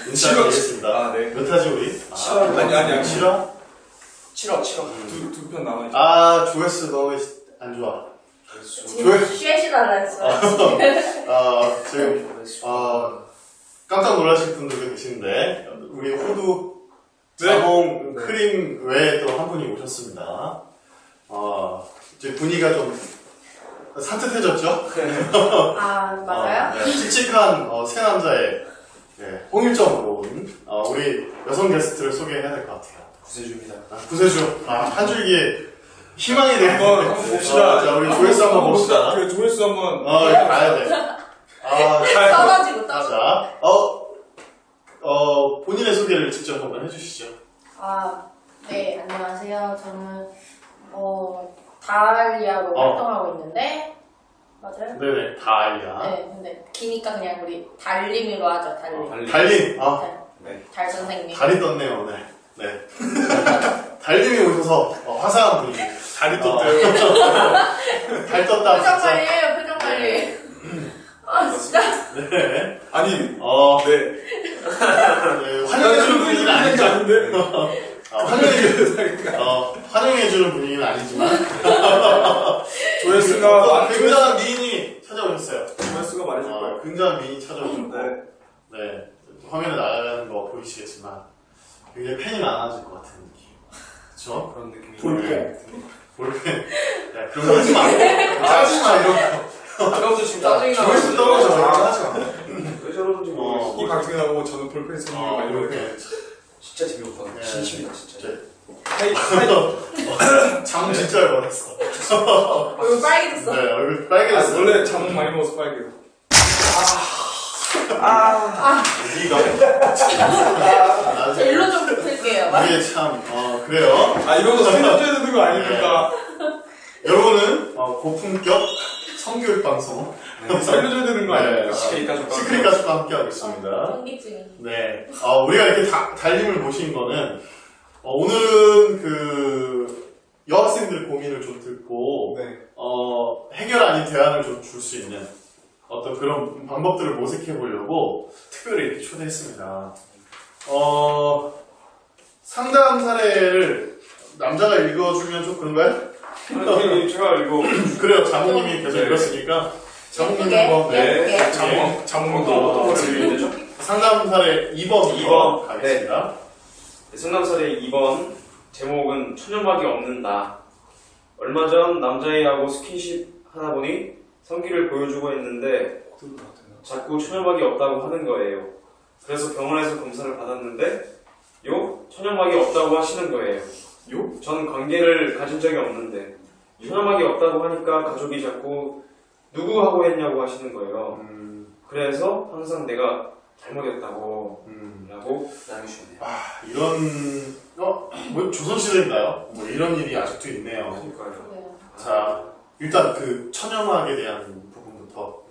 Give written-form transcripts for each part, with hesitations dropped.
인사드리겠습니다. 아, 네. 몇 하지 우리? 7화. 아니. 7화? 7화. 두 편 남아있죠. 아, 조회수 너무 안 좋아. 지금 쉐시달라 했어요. 지금, 깜짝 놀라실 분들도 계신데, 우리 호두, 자몽, 크림 외에 또 한 분이 오셨습니다. 이제 분위기가 좀 산뜻해졌죠? 맞아요? 네, 칙칙한 새 남자의 홍일점으로 온 우리 여성 게스트를 소개해야 될 것 같아요. 구세주입니다. 구세주. 한 줄기에 희망이 되는 한번 봅시다. 자, 우리 조회수 한번 봅시다. 그 조회수 한번. 이렇게 가야 돼. 떨어지고. 자, 본인의 소개를 직접 한번 해주시죠. 네, 안녕하세요. 저는, 다알리아로 활동하고 있는데, 맞아요? 네네, 다알리아. 네, 근데 기니까 그냥 우리 달림이로 하죠, 달림. 달림. 네. 달 선생님. 달이 떴네요, 오늘. 네. 달님이 오셔서 화사한 분위기. 다리 떴대요. 달 떴다. 표정 관리해요, 표정 관리. 진짜. 네. 아니, 네. 환영해주는 분위기는 아니죠. 환영해주는 분위기는 아니지만. 조회수가 굉장한 미인이 찾아오셨어요. 조회수가 말해줄 거예요. 굉장한 미인이 찾아오셨고. 네. 화면에 나가는 거 보이시겠지만, 굉장히 팬이 많아질 것 같은 느낌. 그쵸? 그런 느낌이. 볼펜. 야, 그런 거 하지 마. 짜증나, 이런 거. 아까부터 지금 짜증이 나고. 조회수 떨어져. 하지 마. 왜 저러는지 모르겠어. 이 방송이 나고 저는 볼펜 쓰는 거 많이 볼펜. 진짜 재미없다. 진심이다, 진짜. 잠 진짜 열받았어. 얼굴 빨개졌어. 네, 얼굴 빨개졌어. 원래 잠 많이 먹어서 빨개요. 우리가. 일로 좀 붙을게요. 이게 참, 그래요. 이거도 살려줘야 되는 거 아닙니까? 여러분은, 고품격 성교육 방송. 살려줘야 되는 거 아닙니까? 시크릿 가족과 함께하고 있습니다. 현기증이. 네. 우리가 이렇게 달님을 모신 거는, 오늘은 여학생들 고민을 좀 듣고, 해결 아닌 대안을 좀 줄 수 있는 어떤 그런 방법들을 모색해 보려고 특별히 이렇게 초대했습니다. 상담 사례를 남자가 읽어주면 좀 그런가요? 제가 이거. 그래요. 자몽님이 계속 읽었으니까. 자몽님이 한번, 자몽도 어떤 거를 읽어야 되죠? 상담 사례 2번 가겠습니다. 네, 상담 사례 2번. 제목은 천연막이 없는 나. 얼마 전 남자애하고 스킨십 하다 보니 성기를 보여주고 했는데 자꾸 천연막이 없다고 하는 거예요. 그래서 병원에서 검사를 받았는데 천연막이 없다고 하시는 거예요. 전 관계를 가진 적이 없는데 천연막이 없다고 하니까 가족이 자꾸 누구하고 했냐고 하시는 거예요. 그래서 항상 내가 잘못했다고 라고 나누시네요. 이런 조선시대인가요? 이런 일이 아직도 있네요. 그러니까요. 자, 일단 천연막에 대한 부분부터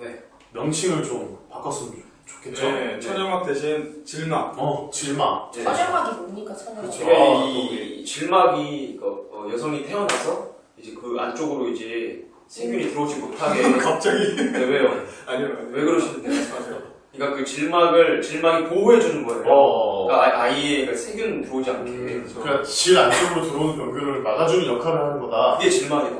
명칭을 좀 바꿨으면 좋겠죠? 네, 천연막 대신 질막. 질막. 천연막이 뭡니까, 천연막? 제가 이 질막이 여성이 태어나서 이제 그 안쪽으로 이제 세균이 들어오지 못하게. 갑자기? 네, 왜요? 아니요. 왜 그러시는데요? 그러니까 그 질막이 보호해주는 거예요. 그러니까 아이의 세균 들어오지 않게. 그러니까 질 안쪽으로 들어오는 병균을 막아주는 역할을 하는 거다. 그게 질막이다.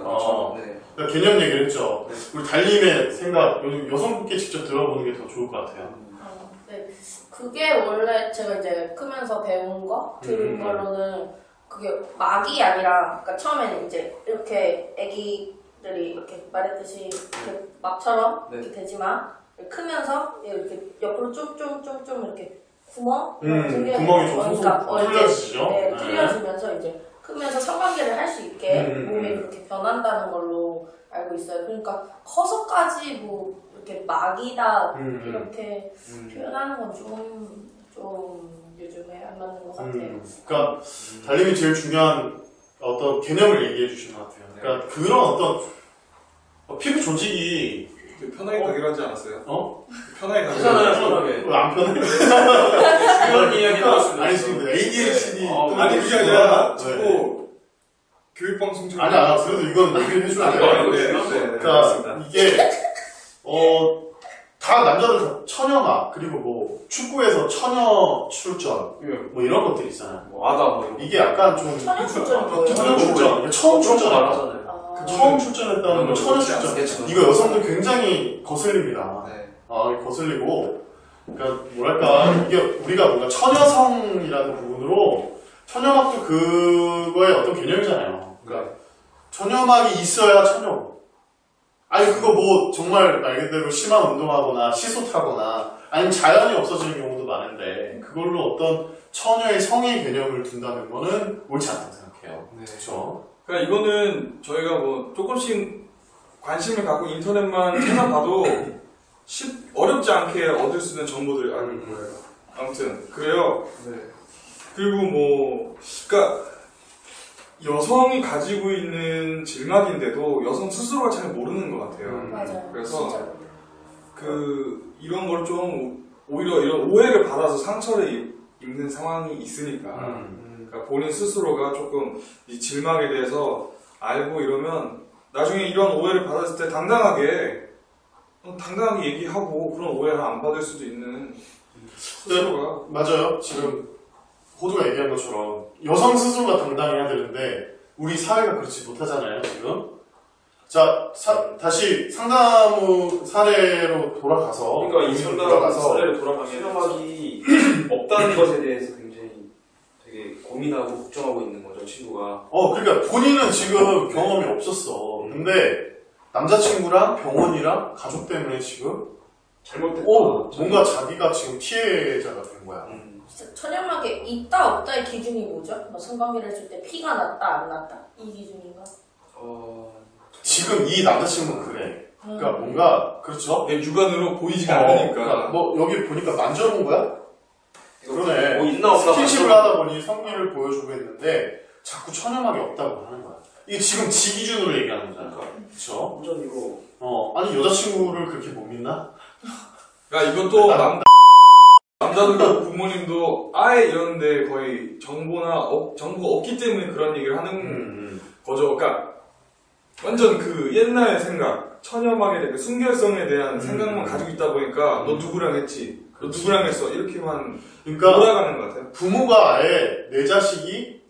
네. 그러니까 개념 얘기를 했죠. 우리 달님의 생각, 여성분께 직접 들어보는 게 더 좋을 것 같아요. 네. 그게 원래 제가 이제 크면서 배운 거, 들은 걸로는 그게 막이 아니라, 그러니까 처음에는 이제 이렇게 애기들이 이렇게 말했듯이 이렇게 막처럼 이렇게 되지만, 크면서 이렇게 옆으로 좀 이렇게 구멍이 좀 뚫려지죠. 네, 뚫려지면서 이제 크면서 성관계를 할 수 있게 몸이 그렇게 변한다는 걸로 알고 있어요. 그러니까 커서까지 이렇게 막이다 이렇게 표현하는 건 좀 요즘에 안 맞는 것 같아요. 그러니까 달님이 제일 중요한 어떤 개념을 얘기해 주신 것 같아요. 그러니까 그런 어떤 피부 조직이 편하게 가기로 하지 않았어요? 편하게 가기로 편하게. 안 편해? 중요한 이야기 나왔습니다. 아니, 지금 ADHD. 아니, 그게 아니라, 자꾸, 교육방송 중. 아니, 그래도 이건 얘기를 해주면 안 돼요. 네. 그러니까, 이게, 다 남자들 다 처녀막 그리고 뭐 축구에서 처녀 출전 뭐 이런 것들 있잖아요. 뭐 아다 뭐 이런 거. 이게 약간 좀 처녀 출전이 뭐예요? 처녀 출전 처음 출전했다. 말하잖아요. 처음 출전했다는 거 처녀 출전. 이거 여성들 굉장히 거슬립니다. 네. 거슬리고 그러니까 뭐랄까 이게 우리가 뭔가 처녀성이라는 부분으로 처녀막도 그거의 어떤 개념이잖아요. 그러니까 처녀막이 있어야 처녀고. 아니 그거 뭐 정말 말 그대로 심한 운동하거나 시소 타거나 아니면 자연이 없어지는 경우도 많은데 그걸로 어떤 처녀의 성의 개념을 둔다는 거는 옳지 않다고 생각해요. 네. 그렇죠? 그러니까 이거는 저희가 뭐 조금씩 관심을 갖고 인터넷만 찾아봐도 어렵지 않게 얻을 수 있는 정보들이 알고 있고요. 아무튼 그래요. 네. 그리고 뭐 그러니까 여성이 가지고 있는 질막인데도 여성 스스로가 잘 모르는 것 같아요. 맞아요. 그래서 진짜. 이런 걸 좀 오히려 이런 오해를 받아서 상처를 입는 상황이 있으니까 그러니까 본인 스스로가 조금 이 질막에 대해서 알고 이러면 나중에 이런 오해를 받았을 때 당당하게 얘기하고 그런 오해를 안 받을 수도 있는 스스로가 맞아요. 지금 호두가 얘기한 것처럼 여성 스스로가 당당해야 되는데 우리 사회가 그렇지 못하잖아요. 지금. 자, 다시 상담 사례로 돌아가서 그러니까 이 상담 사례로 돌아가면 처녀막이 없다는 것에 대해서 굉장히 되게 고민하고 걱정하고 있는 거죠, 친구가. 그러니까 본인은 지금 경험이 없었어. 근데 남자친구랑 병원이랑 가족 때문에 지금 잘못됐다. 뭔가 자기가 지금 피해자가 된 거야. 진짜 처녀막에 있다 없다의 기준이 뭐죠? 뭐 성관계를 했을 때 피가 났다 안 났다 이 기준인가? 지금 이 남자친구는 그래. 그러니까 뭔가 그렇죠. 내 육안으로 보이지가 않으니까. 그러니까 뭐 여기 보니까 만져본 거야? 그러네. 뭐 있나 없나 스킨십을 하다 보니 성미를 보여주고 있는데 자꾸 처녀막이 없다고 하는 거야. 이게 지금 지 기준으로 얘기하는 거잖아. 그렇죠? 완전 이거. 아니 여자친구를 그렇게 못 믿나? 그러니까 이것도 남자들도 부모님도 아예 이런데 거의 정보가 없기 때문에 그런 얘기를 하는 거죠. 그러니까 완전 그 옛날 생각, 처녀막에 대한 순결성에 대한 생각만 가지고 있다 보니까 너 누구랑 했지? 너 누구랑 했어? 이렇게만 그러니까 몰아가는 것 같아요. 부모가 아예 내 자식이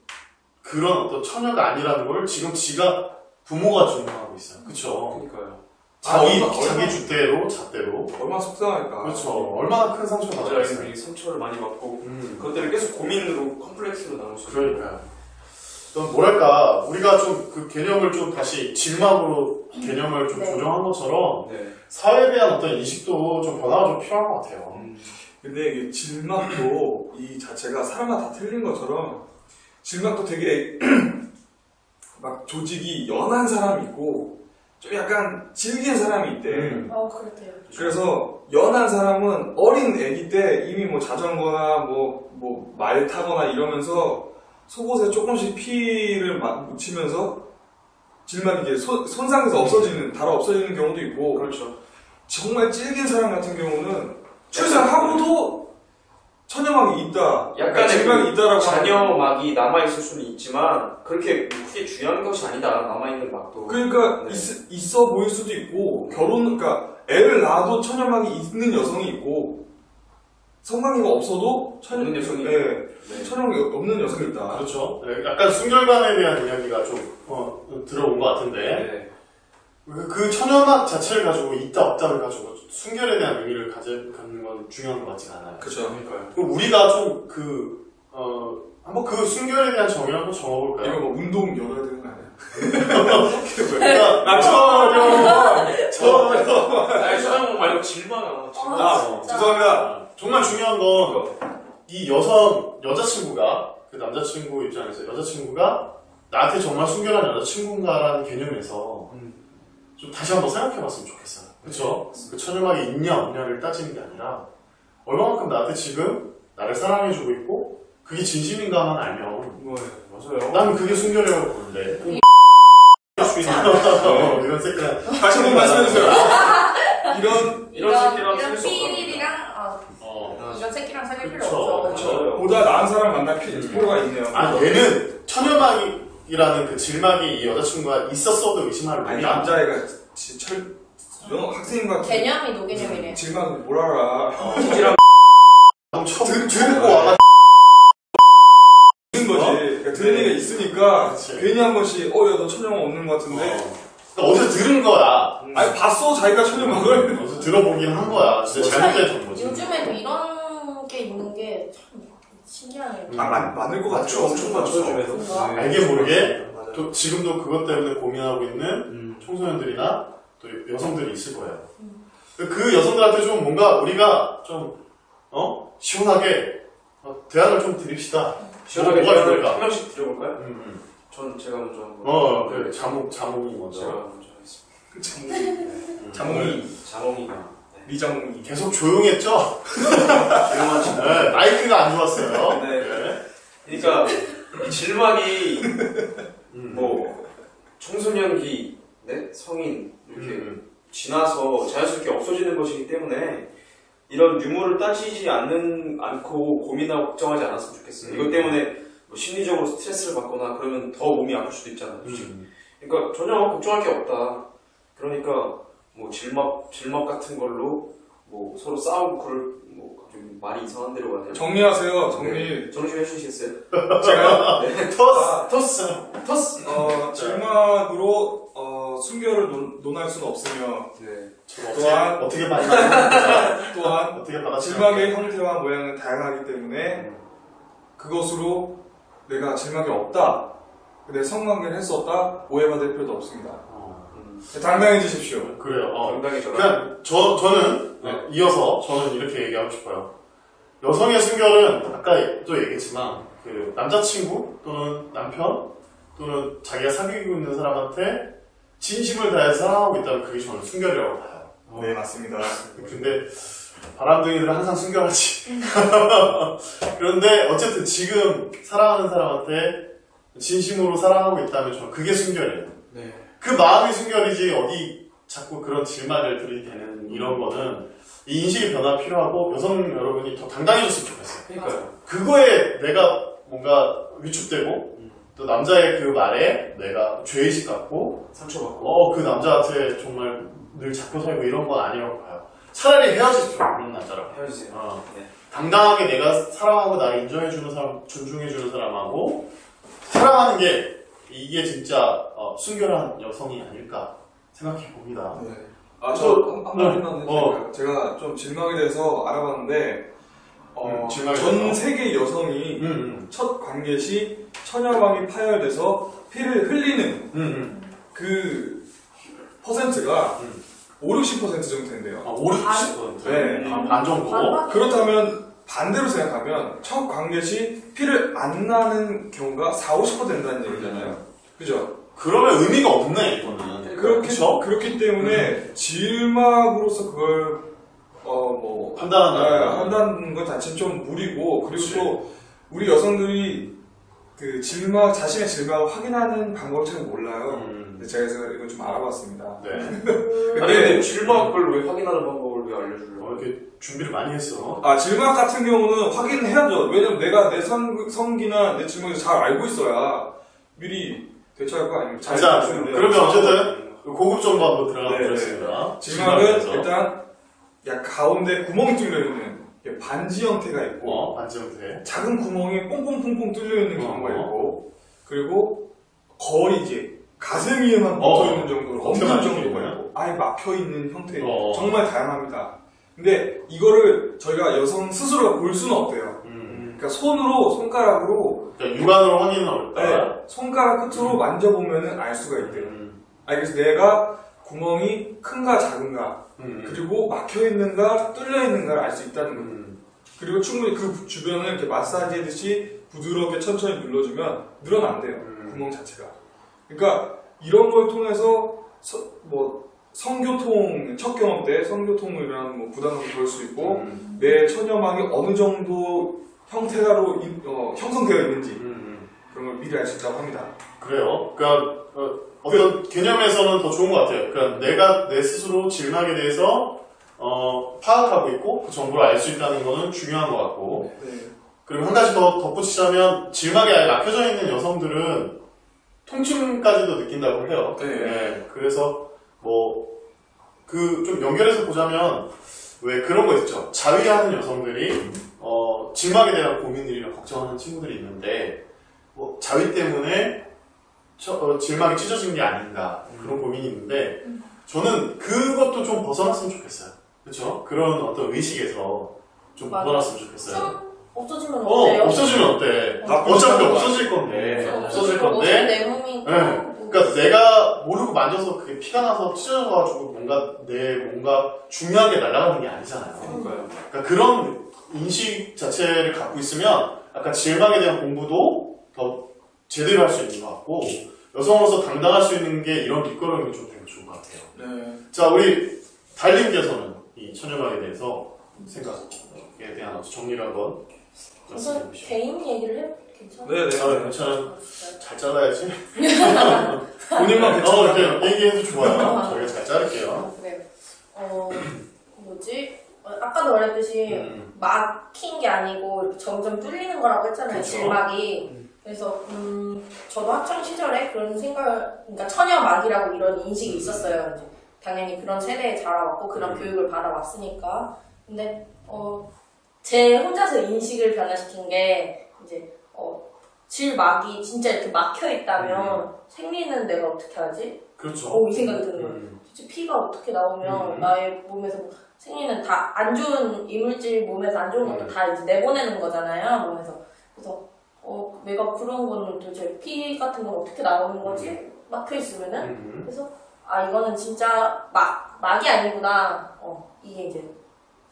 그런 어떤 처녀가 아니라는 걸 지금 지가 부모가 증명하고 있어요. 그쵸? 그러니까요. 자기 주대로 잣대로. 얼마나 속상할까. 그렇죠. 얼마나 큰 상처가 맞아요. 받았어요. 이 상처를 많이 받고 그것들을 계속 고민으로 컴플렉스로 나올 수 있어요. 그러니까요. 뭐랄까 우리가 좀 그 개념을 좀 다시 질막으로 개념을 좀 조정한 것처럼 사회에 대한 어떤 인식도 좀 변화가 좀 필요한 것 같아요. 근데 이게 질막도 이 자체가 사람마다 다 틀린 것처럼 질막도 되게 막 조직이 연한 사람이 있고 좀 약간 질긴 사람이 있대. 그렇대요. 그래서 연한 사람은 어린 애기 때 이미 뭐 자전거나 뭐 말 타거나 이러면서 속옷에 조금씩 피를 묻히면서 질막이 이제 손상해서 달아 없어지는 경우도 있고. 그렇죠. 정말 질긴 사람 같은 경우는 출산하고도 처녀막이 있다. 약간의 질막이 있다라고 자녀막이 남아있을 수는 있지만 그렇게 크게 중요한 것이 아니다. 남아있는 막도. 그러니까 있어 보일 수도 있고 그러니까 애를 낳아도 처녀막이 있는 여성이 있고 성관계가 없어도 없는 여성이 처녀막이 없는 여성이 있다. 그렇죠. 약간 순결감에 대한 이야기가 좀 들어온 것 같은데 그 처녀막 자체를 가지고 있다 없다를 가지고 순결에 대한 의미를 갖는 건 중요한 것 같지가 않아요. 그렇죠. 그러니까요. 그럼 우리가 좀 한번 그 순결에 대한 정의를 한번 정해볼까요? 이거 뭐 운동 열어야 되는 거 아니야? 처녀막 말고 질망아. 죄송합니다. 정말 중요한 건 이 여자친구가 그 남자친구 입장에서 여자친구가 나한테 정말 순결한 여자친구인가라는 개념에서 좀 다시 한번 생각해봤으면 좋겠어요. 그쵸? 그 처녀막이 있냐 없냐를 따지는 게 아니라 얼마만큼 나한테 지금 나를 사랑해주고 있고 그게 진심인가만 알면 맞아요. 나는 그게 순결이라고 보는데 이런 색깔 다시 한번 말씀해주세요. 이런 새끼랑 사귈 수 삐리랑 이런 새끼랑 사귈 필요 그쵸, 없죠. 그쵸. 보다 나은 사람 만날 필요가 있네요. 얘는 처녀막이라는 그 질막이 이 여자친구가 있었어도 의심할 아니 일이 아니야. 남자애가 학생과 개념이 노개념이래. 질문 뭘 알아? 지지랑 듣고 와가 듣는 거지. 그러니까 들은 얘기가 있으니까 그치. 괜히 한 번씩 야 너 천연막 없는 것 같은데. 어디서 들은 거야. 아니 봤어 자기가 천연막을. 어디서 들어보긴 한 거야. 진짜 잘못된 정보지. 요즘에도 이런 게 있는 게 참 신기하네요. 많을 것 같죠. 엄청 많죠 요즘에도. 그런가? 알게 모르게 맞아요. 또 지금도 그것 때문에 고민하고 있는 청소년들이나 또 여성들이 있을 거예요. 그 여성들한테 좀 뭔가 우리가 좀 시원하게 대안을 좀 드립시다. 시원하게 뭐가 대화를 좋을까? 한 명씩 드려볼까요? 음. 전 제가 먼저 한번. 그래. 자몽이 먼저. 제가 먼저 하겠습니다. 자몽이가. 네. 미장이. 계속 조용했죠? 조용한 친구. 네, 마이크가 안 좋았어요. 네. 그러니까 이 질막이 뭐 청소년기, 네? 성인 이렇게 지나서 자연스럽게 없어지는 것이기 때문에 이런 유무를 따지지 않고 고민하고 걱정하지 않았으면 좋겠어요. 이것 때문에 뭐 심리적으로 스트레스를 받거나 그러면 더 몸이 아플 수도 있잖아요. 그러니까 전혀 걱정할 게 없다. 그러니까 뭐 질막 같은 걸로 뭐 서로 싸우고 그럴 뭐 갑자기 말이 이상한 데로 가네요. 정리하세요. 정리. 네. 정리 좀 해주시겠어요? 제가요? 네. 토스. 질막으로 순결을 논할 수는 없으며 네. 또한 어떻게 많이 또한 어떻게 받았지? 질막의 형태와 모양은 다양하기 때문에 그것으로 내가 질막이 없다. 내 성관계를 했었다. 오해받을 필요도 없습니다. 당당해지십시오. 그래요. 당당해져라. 그냥 저는 이어서 저는 이렇게 얘기하고 싶어요. 여성의 순결은 아까 또 얘기했지만 그 남자친구 또는 남편 또는 자기가 사귀고 있는 사람한테 진심을 다해서 사랑하고 있다면 그게 저는 순결이라고 봐요. 네, 맞습니다. 근데 바람둥이들은 항상 순결하지. 그런데 어쨌든 지금 사랑하는 사람한테 진심으로 사랑하고 있다면 저는 그게 순결이에요. 네. 그 마음이 순결이지 어디 자꾸 그런 질막을 들이대는 이런 거는 이 인식의 변화가 필요하고 여성 여러분이 더 당당해졌으면 좋겠어요. 그러니까요. 그거에 내가 뭔가 위축되고 또 남자의 그 말에 내가 죄의식 갖고 상처받고. 그 남자한테 정말 늘 잡혀 살고 이런 건 아니라고 봐요. 차라리 헤어지십시오. 그런 남자랑. 헤어지세요. 네. 당당하게 내가 사랑하고 나를 인정해주는 사람, 존중해주는 사람하고 사랑하는 게 이게 진짜 순결한 여성이 아닐까 생각해 봅니다. 네. 저 한 마디만 해도 제가 좀 질막에 대해서 알아봤는데 질막에 전 대해서? 세계 여성이 첫 관계 시 처녀막이 파열돼서 피를 흘리는 그 퍼센트가 50-60% 정도 된대요. 50%? 네. 반 정도? 그렇다면 반대로 생각하면 첫 관계 시 피를 안 나는 경우가 40-50% 된다는 얘기잖아요. 그죠? 그러면 의미가 없네, 이거는. 그렇기 때문에 질막으로서 그걸 한다는 것 자체는 좀 무리고, 그리고 그치. 또 우리 여성들이 그 자신의 질막을 확인하는 방법을 잘 몰라요. 근데 제가 이걸 좀 알아봤습니다. 네. 근데 질막을 왜 확인하는 방법을 왜 알려주려고? 이렇게 준비를 많이 했어. 질막 같은 경우는 확인해야죠. 왜냐면 내가 내 성기나 내 질막을 잘 알고 있어야 미리 대처할 거 아닙니까? 자, 그러면 어쨌든 고급 정보 한번 들어가 보겠습니다. 질막은 일단 가운데 구멍이 뚫려있는 반지 형태가 있고 반지 형태. 작은 구멍이 뽕뽕뽕뽕 뚫려있는 경우가 있고, 그리고 거의 이제 가슴이에만 붙어있는 정도로 없는 정도가 있고 아예 막혀있는 형태. 정말 다양합니다. 근데 이거를 저희가 여성 스스로가 볼 수는 없대요. 그러니까 손가락으로 그러니까 육안으로 확인은 어렵다. 손가락 끝으로 만져보면 알 수가 있대요. 그래서 내가 구멍이 큰가 작은가, 그리고 막혀있는가 뚫려있는가를 알 수 있다는 겁니다. 그리고 충분히 그 주변을 이렇게 마사지 하듯이 부드럽게 천천히 눌러주면 늘어난대요. 구멍 자체가. 그러니까 이런 걸 통해서 성교통, 첫 경험 때 성교통을 위한 부담감을 덜 수 있고, 내 처녀막이 어느 정도 형태로 형성되어 있는지 그런 걸 미리 알 수 있다고 합니다. 그래요. 그러니까 어떤 개념에서는 더 좋은 것 같아요. 그러니까 내가 내 스스로 질막에 대해서 파악하고 있고 그 정보를 알 수 있다는 거는 중요한 것 같고, 그리고 한 가지 더 덧붙이자면 질막이 아예 막혀져 있는 여성들은 통증까지도 느낀다고 해요. 그래서 좀 연결해서 보자면 왜 그런 거 있죠. 자위하는 여성들이 직막에 대한 고민들이나 걱정하는 친구들이 있는데 뭐 자위 때문에 질막이 찢어진 게 아닌가 그런 고민이 있는데 저는 그것도 좀 벗어났으면 좋겠어요. 그렇죠? 그런 어떤 의식에서 좀 벗어났으면 좋겠어요. 없어지면 어때요? 없어지면 어때? 어차피 없어질 건데. 없어질 건데. 내 몸이. 네. 그러니까 내가 모르고 만져서 그게 피가 나서 찢어져가지고 뭔가 중요한 게 날아가는 게 아니잖아요. 그러니까 그런 인식 자체를 갖고 있으면 아까 질막에 대한 공부도 더 제대로 할 수 있는 것 같고 여성으로서 당당할 수 있는 게 이런 뒷걸음이 좀 되게 좋은 것 같아요. 네. 자, 우리 달님께서는 이 천연막에 대해서 생각에 대한 정리를 한번 말씀해 우선 주시죠. 개인 얘기를 해? 괜찮아? 네네. 괜찮아. 잘 잘라야지. 본인만 괜찮아요. 이렇게 얘기해도 좋아요. 저희가 잘 자를게요. 그래. 뭐지? 아까도 말했듯이 막힌 게 아니고 이렇게 점점 뚫리는 거라고 했잖아요. 그쵸. 질막이. 그래서 저도 학창 시절에 그런 그러니까 처녀막이라고 이런 인식이 있었어요. 이제 당연히 그런 세대에 자라왔고 그런 교육을 받아왔으니까. 근데 제 혼자서 인식을 변화시킨 게 이제 질막이 진짜 이렇게 막혀 있다면 생리는 내가 어떻게 하지? 그렇죠. 이 생각이 드는 거예요. 도대체 피가 어떻게 나오면 나의 몸에서 생리는 다 안 좋은 이물질 몸에서 안 좋은 것도 다 이제 내보내는 거잖아요. 몸에서. 그래서 내가 그런 거는 도대체 피 같은 건 어떻게 나오는 거지? 막혀 있으면은. 그래서 이거는 진짜 막이 아니구나. 이게 이제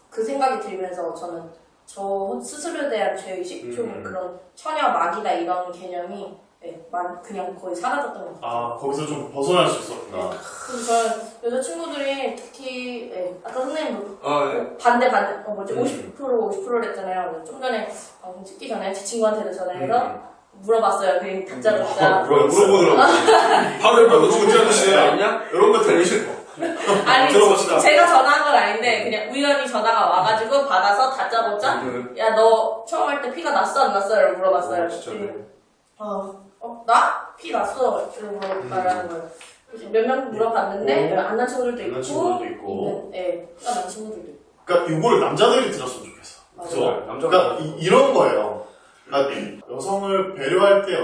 그 생각이 들면서 저는 저 스스로에 대한 죄의식, 좀 그런 처녀막이다 이런 개념이 그냥 거의 사라졌던 것 같아요. 거기서 좀 벗어날 수 있었구나. 그래서 여자친구들이 특히 아까 선생님도 네. 반대 50%를 했잖아요. 좀 전에 방송 찍기 전에 제 친구한테도 전화해서 물어봤어요. 그냥 다짜고짜 물어보더라고요. 바로 옆에 누구 들어보시는 거 아니냐? 이런 거 들으시고 아니 들어봅시다. 제가 전화한 건 아닌데 그냥 우연히 전화가 와가지고 받아서 다짜고짜 야 너 처음 할 때 피가 났어 안 났어? 라고 물어봤어요. 진짜. 나? 피 났어. 이러고 말하는 거예요. 몇 명 물어봤는데 안 난 친구들도 안 난 있고 친구들도 있고. 피가 난 친구들도 있고. 그러니까 이거를 남자들이 들었으면 좋겠어. 그죠? 그러니까 이런 거예요. 그러니까 여성을 배려할 때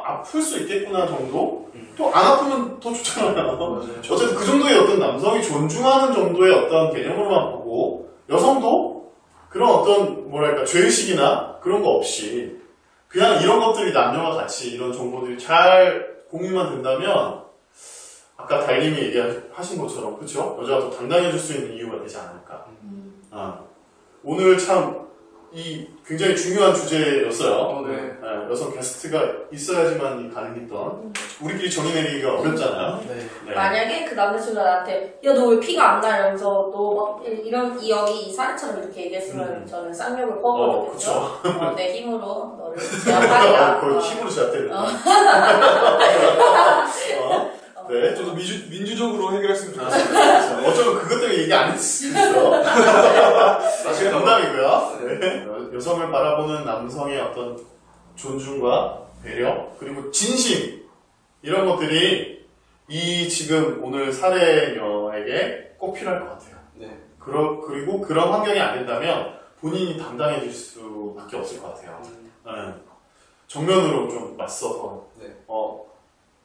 아플 수 있겠구나 정도? 또 안 아프면 더 좋잖아요. 어쨌든 그 정도의 어떤 남성이 존중하는 정도의 어떤 개념으로만 보고 여성도 그런 어떤 뭐랄까 죄의식이나 그런 거 없이 그냥 이런 것들이 남녀와 같이 이런 정보들이 잘 공유만 된다면 아까 달님이 얘기하신 것처럼 그렇죠? 여자가 더 당당해질 수 있는 이유가 되지 않을까. 오늘 참 이 굉장히 중요한 주제였어요. 네. 여성 게스트가 있어야지만 가능했던 우리끼리 정의 내리기가 어렵잖아요. 네. 만약에 그 남자친구가 나한테 야 너 왜 피가 안 나? 이러면서 너 막 이런 여기 이 사례처럼 이렇게 얘기했으면 저는 쌍욕을 퍼버렸겠죠. 내 힘으로 너를 제압하리라. 거의 힘으로 제압되는. 네, 저도 민주적으로 해결했으면 좋겠어요. 어쩌면 그것 때문에 얘기 안 했을 수도 있어. 사실 농담이고요. 네. 여성을 바라보는 남성의 어떤 존중과 배려 그리고 진심 이런 것들이 이 지금 오늘 사례녀에게 꼭 필요할 것 같아요. 네. 그리고 그런 환경이 안 된다면 본인이 당당해질 수밖에 없을 것 같아요. 네. 정면으로 좀 맞서서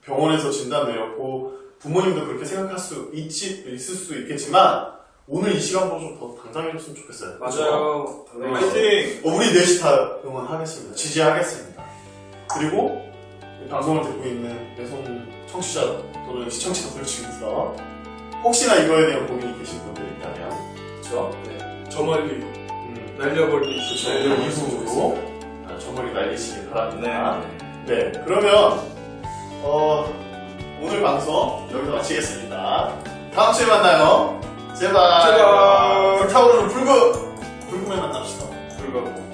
병원에서 진단 내렸고 부모님도 그렇게 생각할 수 있을 수도 있겠지만 오늘 이 시간보다 좀 더 당당해졌으면 좋겠어요. 맞아요. 네. 파이팅! 우리 넷이 다 응원하겠습니다. 지지하겠습니다. 그리고 이 방송을 듣고 있는 여성 청취자 또는 시청자들 중에서 혹시나 이거에 대한 고민이 계신 분들이 있다면 그렇죠? 네. 저 멀리 날려버리는 이런 이후로 저 멀리 날리시길 바랍니다. 네, 그러면 오늘 방송 여기서 마치겠습니다. 다음 주에 만나요. 제발. 제발. 불타오르는 불금에 만납시다. 불가.